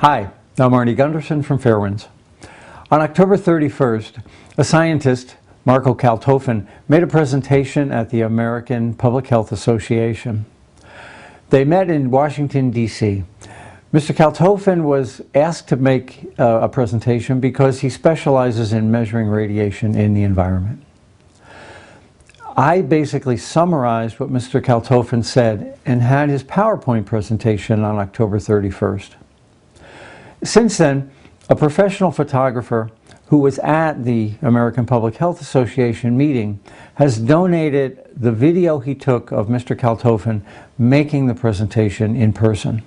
Hi, I'm Arnie Gunderson from Fairwinds. On October 31st, a scientist, Marco Kaltofen, made a presentation at the American Public Health Association. They met in Washington, D.C. Mr. Kaltofen was asked to make a presentation because he specializes in measuring radiation in the environment. I basically summarized what Mr. Kaltofen said and had his PowerPoint presentation on October 31st. Since then, a professional photographer who was at the American Public Health Association meeting has donated the video he took of Mr. Kaltofen making the presentation in person.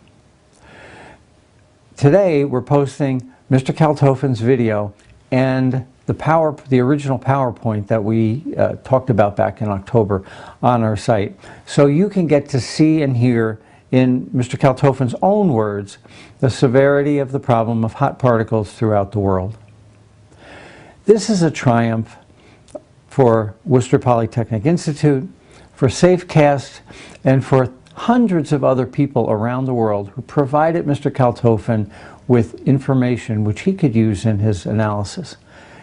Today, we're posting Mr. Kaltofen's video and the original PowerPoint that we talked about back in October on our site. So you can get to see and hear in Mr. Kaltofen's own words the severity of the problem of hot particles throughout the world. This is a triumph for Worcester Polytechnic Institute, for SafeCast, and for hundreds of other people around the world who provided Mr. Kaltofen with information which he could use in his analysis.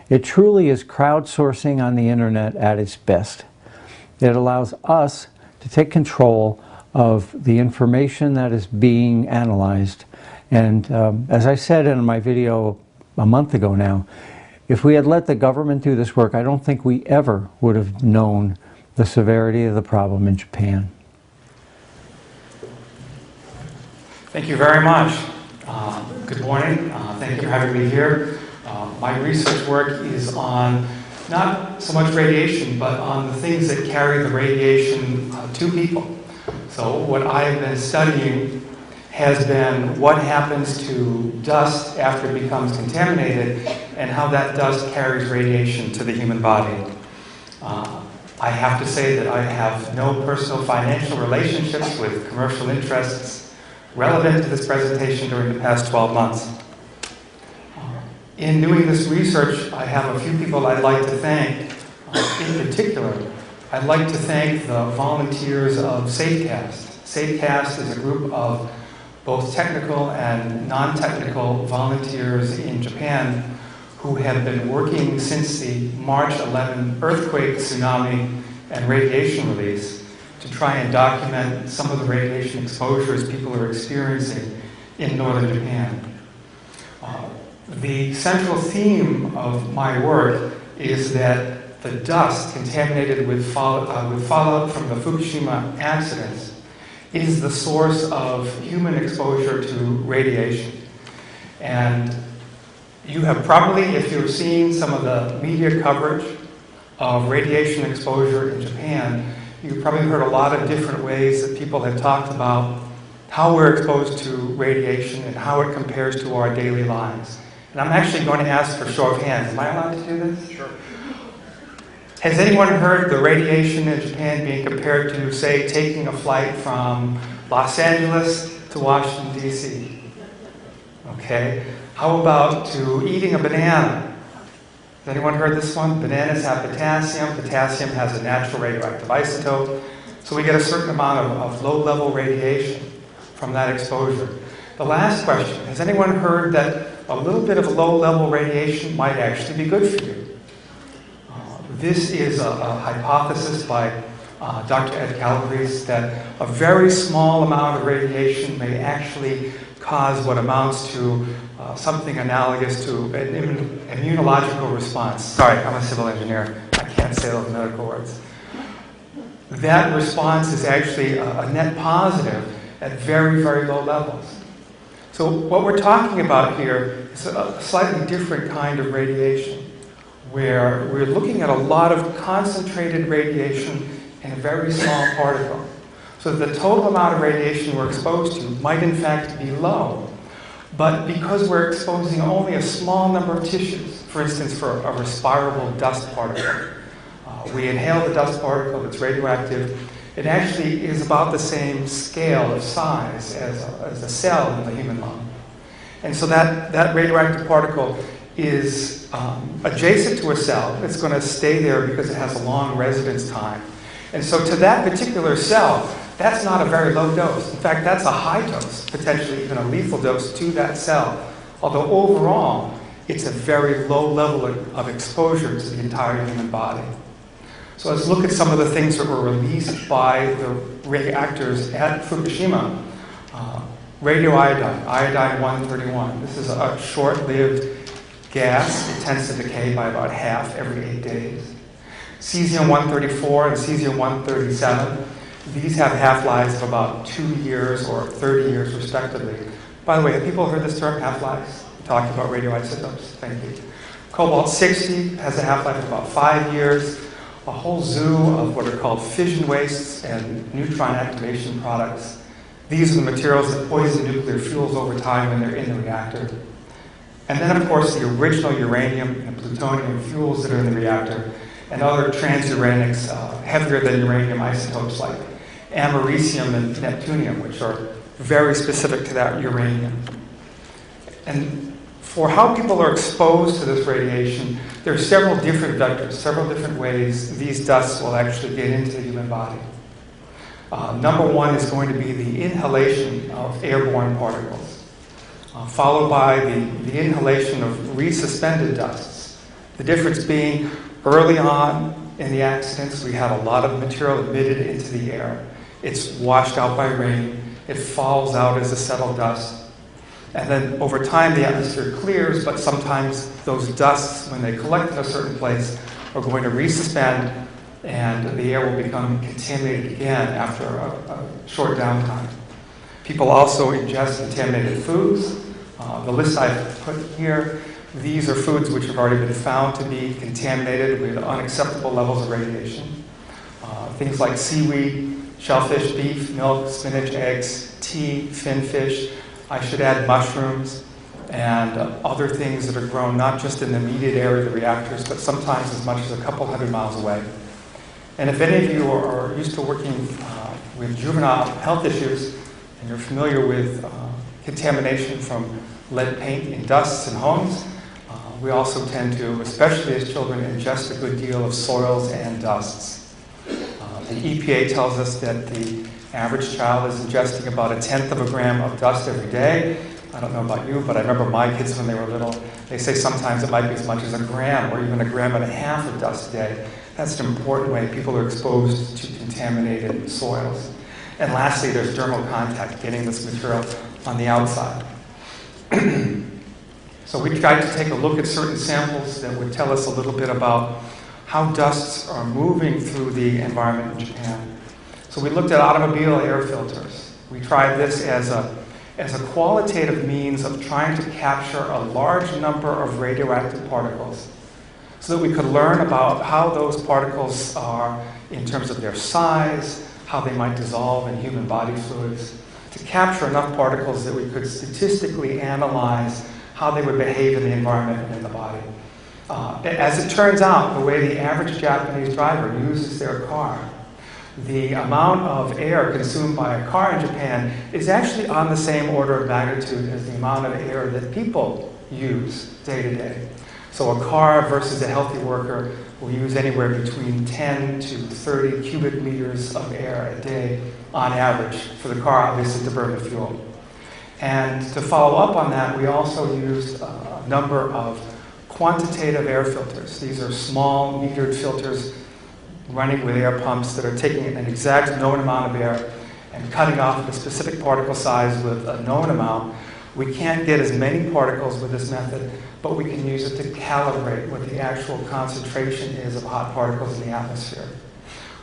It truly is crowdsourcing on the internet at its best. It allows us to take control of the information that is being analyzed. And as I said in my video a month ago now, if we had let the government do this work, I don't think we ever would have known the severity of the problem in Japan. Thank you very much. Good morning. Thank you for having me here. My research work is on not so much radiation, but on the things that carry the radiation to people. So what I've been studying has been what happens to dust after it becomes contaminated and how that dust carries radiation to the human body. I have to say that I have no personal financial relationships with commercial interests relevant to this presentation during the past 12 months. In doing this research, I have a few people I'd like to thank. In particular, I'd like to thank the volunteers of SafeCast. SafeCast is a group of both technical and non-technical volunteers in Japan who have been working since the March 11 earthquake, tsunami, and radiation release to try and document some of the radiation exposures people are experiencing in northern Japan. The central theme of my work is that the dust contaminated with fallout from the Fukushima accidents is the source of human exposure to radiation. And you have probably, if you've seen some of the media coverage of radiation exposure in Japan, you've probably heard a lot of different ways that people have talked about how we're exposed to radiation and how it compares to our daily lives. And I'm actually going to ask for show of hands. Am I allowed to do this? Sure. Has anyone heard the radiation in Japan being compared to, say, taking a flight from Los Angeles to Washington, D.C.? Okay. How about to eating a banana? Has anyone heard this one? Bananas have potassium. Potassium has a natural radioactive isotope. So we get a certain amount of low-level radiation from that exposure. The last question, has anyone heard that a little bit of low-level radiation might actually be good for you? This is a hypothesis by Dr. Ed Calabrese that a very small amount of radiation may actually cause what amounts to something analogous to an immunological response. Sorry, I'm a civil engineer. I can't say those medical words. That response is actually a net positive at very, very low levels. So what we're talking about here is a slightly different kind of radiation, where we're looking at a lot of concentrated radiation in a very small particle. So the total amount of radiation we're exposed to might in fact be low, but because we're exposing only a small number of tissues, for instance for a respirable dust particle, we inhale the dust particle that's radioactive, it actually is about the same scale of size as a cell in the human lung. And so that radioactive particle is adjacent to a cell. It's going to stay there because it has a long residence time. And so to that particular cell, That's not a very low dose. In fact, that's a high dose, potentially even a lethal dose to that cell. Although overall, it's a very low level of exposure to the entire human body. So let's look at some of the things that were released by the reactors at Fukushima. Radioiodine, iodine-131. This is a short-lived gas. It tends to decay by about half every 8 days. Cesium-134 and cesium-137. These have half-lives of about 2 years or 30 years, respectively. By the way, have people heard this term, half-lives? We talked about radioisotopes. Thank you. Cobalt-60 has a half-life of about 5 years. A whole zoo of what are called fission wastes and neutron activation products. These are the materials that poison nuclear fuels over time when they're in the reactor. And then, of course, the original uranium and plutonium fuels that are in the reactor, and other transuranics, heavier than uranium isotopes like americium and neptunium, which are very specific to that uranium. And for how people are exposed to this radiation, there are several different vectors, several different ways these dusts will actually get into the human body. Number one is going to be the inhalation of airborne particles, followed by the inhalation of resuspended dusts. The difference being, early on in the accidents, we had a lot of material emitted into the air. It's washed out by rain. It falls out as a settled dust. And then over time, the atmosphere clears, but sometimes those dusts, when they collect in a certain place, are going to resuspend, and the air will become contaminated again after a short downtime. People also ingest contaminated foods. The list I've put here, these are foods which have already been found to be contaminated with unacceptable levels of radiation. Things like seaweed, shellfish, beef, milk, spinach, eggs, tea, finfish. I should add mushrooms and other things that are grown not just in the immediate area of the reactors, but sometimes as much as a couple hundred miles away. And if any of you are used to working with juvenile health issues, and you're familiar with contamination from lead paint in dusts in homes, we also tend to, especially as children, ingest a good deal of soils and dusts. The EPA tells us that the average child is ingesting about 1/10 of a gram of dust every day. I don't know about you, but I remember my kids when they were little. They say sometimes it might be as much as 1 gram or even 1.5 grams of dust a day. That's an important way people are exposed to contaminated soils. And lastly, there's dermal contact, getting this material on the outside. So we tried to take a look at certain samples that would tell us a little bit about how dusts are moving through the environment in Japan. So we looked at automobile air filters. We tried this as a qualitative means of trying to capture a large number of radioactive particles so that we could learn about how those particles are in terms of their size, how they might dissolve in human body fluids, to capture enough particles that we could statistically analyze how they would behave in the environment and in the body. As it turns out, the way the average Japanese driver uses their car, the amount of air consumed by a car in Japan is actually on the same order of magnitude as the amount of air that people use day to day. So a car versus a healthy worker will use anywhere between 10 to 30 cubic meters of air a day on average, for the car obviously to burn the fuel. And to follow up on that, we also used a number of quantitative air filters. These are small metered filters running with air pumps that are taking an exact known amount of air and cutting off a specific particle size with a known amount. We can't get as many particles with this method, but we can use it to calibrate what the actual concentration is of hot particles in the atmosphere.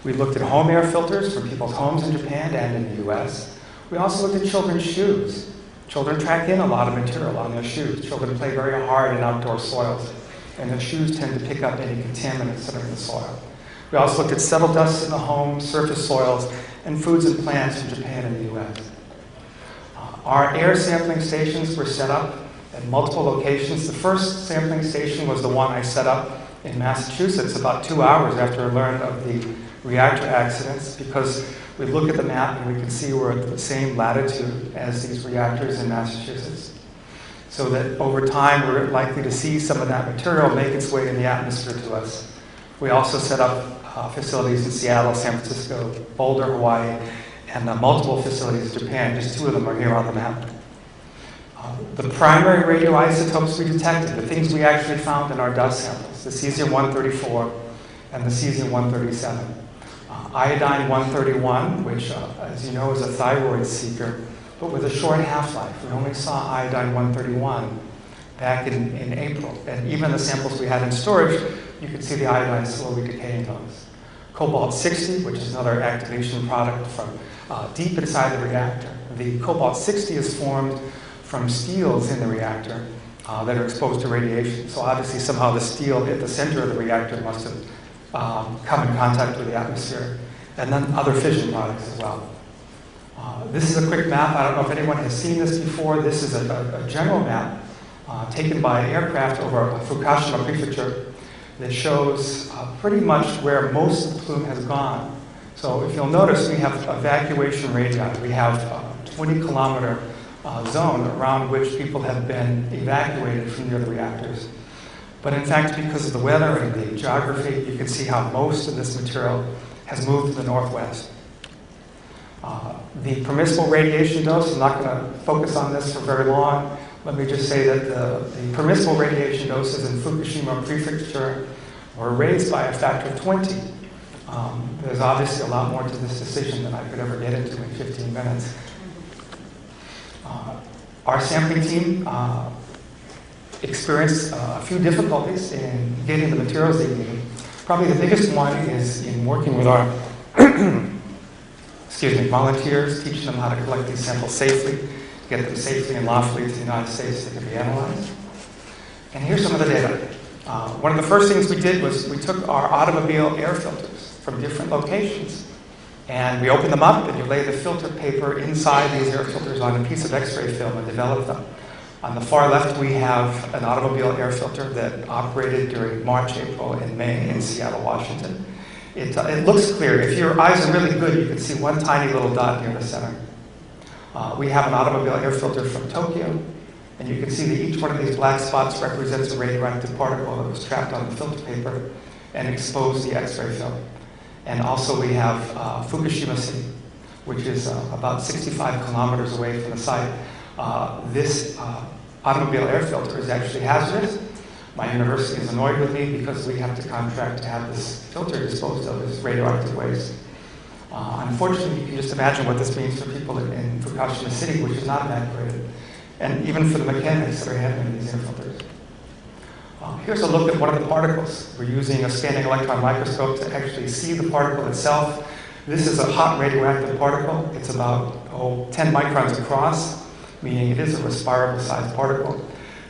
We looked at home air filters for people's homes in Japan and in the US. We also looked at children's shoes. Children track in a lot of material on their shoes. Children play very hard in outdoor soils, and their shoes tend to pick up any contaminants that are in the soil. We also looked at settled dusts in the home, surface soils, and foods and plants in Japan and the US. Our air sampling stations were set up at multiple locations. The first sampling station was the one I set up in Massachusetts about 2 hours after I learned of the reactor accidents, because we look at the map and we can see we're at the same latitude as these reactors in Massachusetts. So that over time we're likely to see some of that material make its way in the atmosphere to us. We also set up facilities in Seattle, San Francisco, Boulder, Hawaii, and multiple facilities in Japan. Just 2 of them are here on the map. The primary radioisotopes we detected, the things we actually found in our dust samples, the cesium-134 and the cesium-137. Iodine-131, which, as you know, is a thyroid seeker, but with a short half-life. We only saw iodine-131 back in April. And even the samples we had in storage, you could see the iodine slowly decaying those. Cobalt-60, which is another activation product from deep inside the reactor. The cobalt-60 is formed from steels in the reactor that are exposed to radiation. So obviously somehow the steel at the center of the reactor must have come in contact with the atmosphere. And then other fission products as well. This is a quick map. I don't know if anyone has seen this before. This is a general map taken by aircraft over Fukushima prefecture that shows pretty much where most of the plume has gone. So if you'll notice, we have evacuation radii. We have a 20-kilometer zone around which people have been evacuated from near the reactors. But in fact, because of the weather and the geography, you can see how most of this material has moved to the northwest. The permissible radiation dose, I'm not going to focus on this for very long. Let me just say that the permissible radiation doses in Fukushima prefecture were raised by a factor of 20. There's obviously a lot more to this decision than I could ever get into in 15 minutes. Our sampling team experienced a few difficulties in getting the materials they needed. Probably the biggest one is in working with our volunteers, teaching them how to collect these samples safely, get them safely and lawfully to the United States that can be analyzed. And here's some of the data. One of the first things we did was we took our automobile air filters from different locations, and we opened them up, and you lay the filter paper inside these air filters on a piece of X-ray film and develop them. On the far left, we have an automobile air filter that operated during March, April, and May in Seattle, Washington. It looks clear. If your eyes are really good, you can see one tiny little dot near the center. We have an automobile air filter from Tokyo, and you can see that each one of these black spots represents a radioactive particle that was trapped on the filter paper and exposed the X-ray film. And also we have Fukushima City, which is about 65 kilometers away from the site. This automobile air filter is actually hazardous. My university is annoyed with me because we have to contract to have this filter disposed of as radioactive waste. Unfortunately, you can just imagine what this means for people in Fukushima City, which is not evacuated, and even for the mechanics that are handling these air filters. Here's a look at one of the particles. We're using a scanning electron microscope to actually see the particle itself. This is a hot radioactive particle. It's about 10 microns across, meaning it is a respirable sized particle.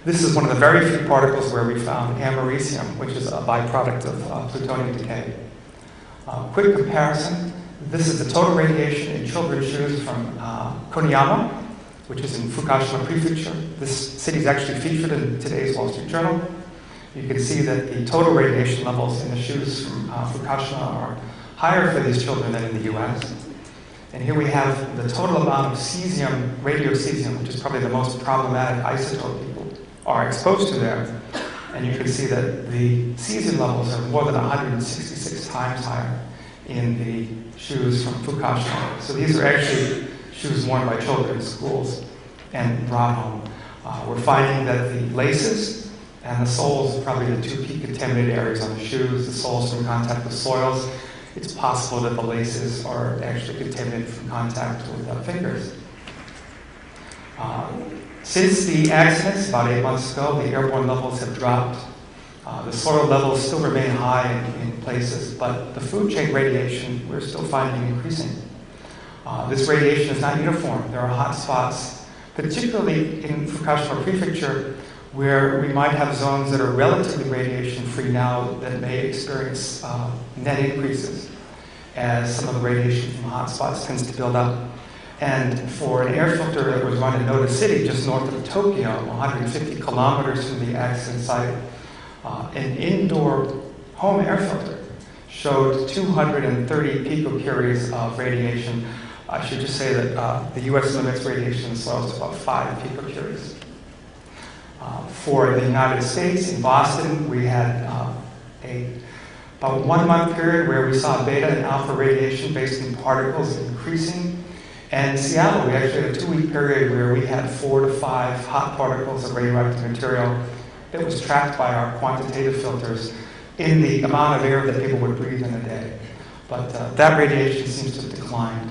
This is one of the very few particles where we found americium, which is a byproduct of plutonium decay. Quick comparison. This is the total radiation in children's shoes from Koniyama, which is in Fukushima prefecture. This city is actually featured in today's Wall Street Journal. You can see that the total radiation levels in the shoes from Fukushima are higher for these children than in the US. And here we have the total amount of cesium, radiocesium, which is probably the most problematic isotope people are exposed to there. And you can see that the cesium levels are more than 166 times higher in the shoes from Fukushima. So these are actually shoes worn by children in schools and brought home. We're finding that the laces and the soles are probably the 2 key contaminated areas on the shoes. The soles from contact with soils. It's possible that the laces are actually contaminated from contact with fingers. Since the accidents, about 8 months ago, the airborne levels have dropped. The soil levels still remain high in places, but the food chain radiation we're still finding increasing. This radiation is not uniform. There are hot spots, particularly in Fukushima prefecture, where we might have zones that are relatively radiation-free now that may experience net increases as some of the radiation from hotspots tends to build up. And for an air filter that was run in Noda City, just north of Tokyo, 150 kilometers from the accident site, an indoor home air filter showed 230 picocuries of radiation. I should just say that the U.S. limits radiation in soils to about 5 picocuries. For the United States, in Boston, we had about 1 month period where we saw beta and alpha radiation based in particles increasing And in Seattle, we actually had a 2-week period where we had 4 to 5 hot particles of radioactive material that was trapped by our quantitative filters in the amount of air that people would breathe in a day. But that radiation seems to have declined.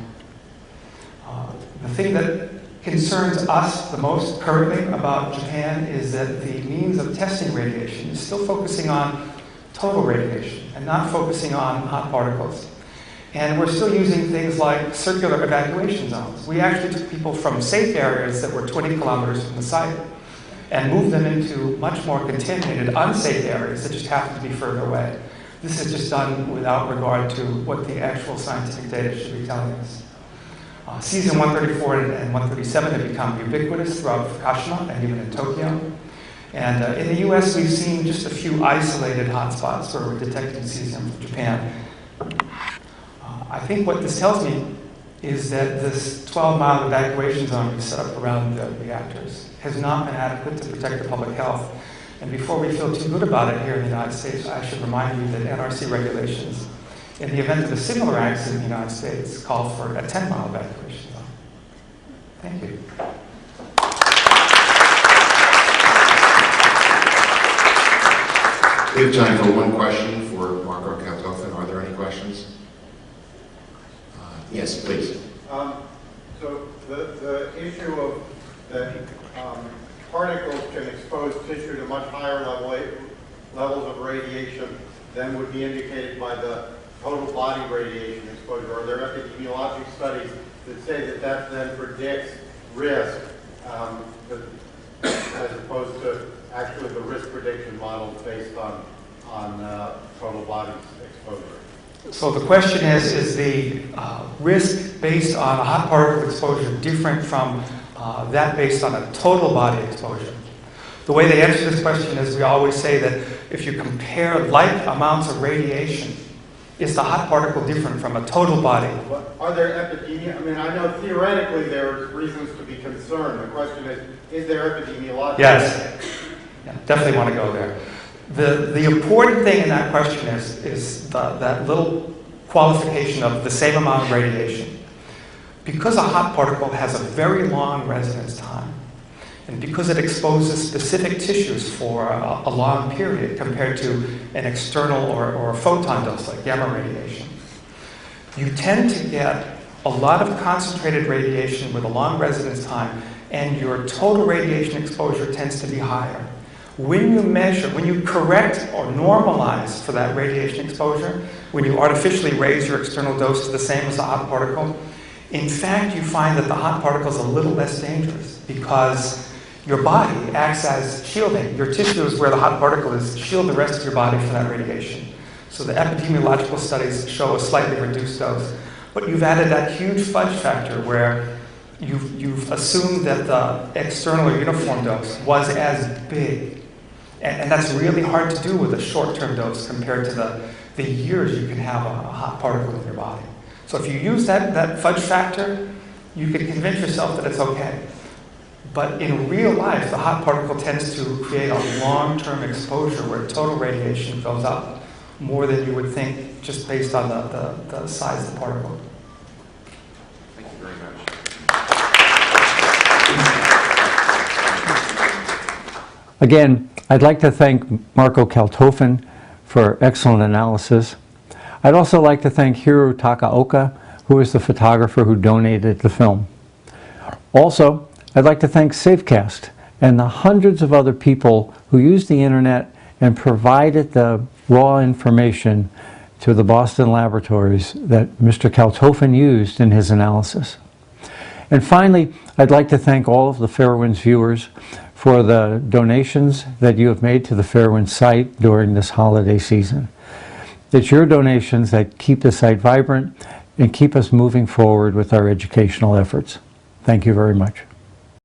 The thing that concerns us the most currently about Japan is that the means of testing radiation is still focusing on total radiation and not focusing on hot particles. And we're still using things like circular evacuation zones. We actually took people from safe areas that were 20 kilometers from the site and moved them into much more contaminated, unsafe areas that just happen to be further away. This is just done without regard to what the actual scientific data should be telling us. Cesium-134 and 137 have become ubiquitous throughout Fukushima and even in Tokyo. And in the US, we've seen just a few isolated hotspots where we're detecting cesium from Japan. I think what this tells me is that this 12-mile evacuation zone we set up around the reactors has not been adequate to protect the public health. And before we feel too good about it here in the United States, I should remind you that NRC regulations, in the event of a similar accident in the United States, call for a 10-mile evacuation zone. Thank you. We have time for one question for Marco Kaltofen. Are there any questions? Yes, please. So the issue of that particles can expose tissue to much higher levels of radiation than would be indicated by the total body radiation exposure. Are there epidemiologic studies that say that that then predicts risk as opposed to actually the risk prediction models based on total body exposure? So the question is the risk based on a hot particle exposure different from that based on a total body exposure? The way they answer this question is we always say that if you compare like amounts of radiation, is the hot particle different from a total body? Are there epidemiological? I mean, I know theoretically there are reasons to be concerned. The question is there epidemiological? Yes. Yeah, definitely want to go there. The important thing in that question is that little qualification of the same amount of radiation. Because a hot particle has a very long residence time, and because it exposes specific tissues for a long period compared to an external or a photon dose like gamma radiation, you tend to get a lot of concentrated radiation with a long residence time, and your total radiation exposure tends to be higher. When you measure, when you correct or normalize for that radiation exposure, when you artificially raise your external dose to the same as the hot particle, in fact, you find that the hot particle is a little less dangerous because your body acts as shielding. Your tissues where the hot particle is shield the rest of your body from that radiation. So the epidemiological studies show a slightly reduced dose. But you've added that huge fudge factor where you've assumed that the external or uniform dose was as big. And that's really hard to do with a short-term dose compared to the years you can have a hot particle in your body. So if you use that fudge factor, you can convince yourself that it's okay. But in real life, the hot particle tends to create a long-term exposure where total radiation goes up more than you would think just based on the size of the particle. Thank you very much. Again, I'd like to thank Marco Kaltofen for excellent analysis. I'd also like to thank Hiro Takaoka, who is the photographer who donated the film. Also, I'd like to thank Safecast and the hundreds of other people who used the internet and provided the raw information to the Boston laboratories that Mr. Kaltofen used in his analysis. And finally, I'd like to thank all of the Fairewinds viewers for the donations that you have made to the Fairewinds site during this holiday season. It's your donations that keep the site vibrant and keep us moving forward with our educational efforts. Thank you very much.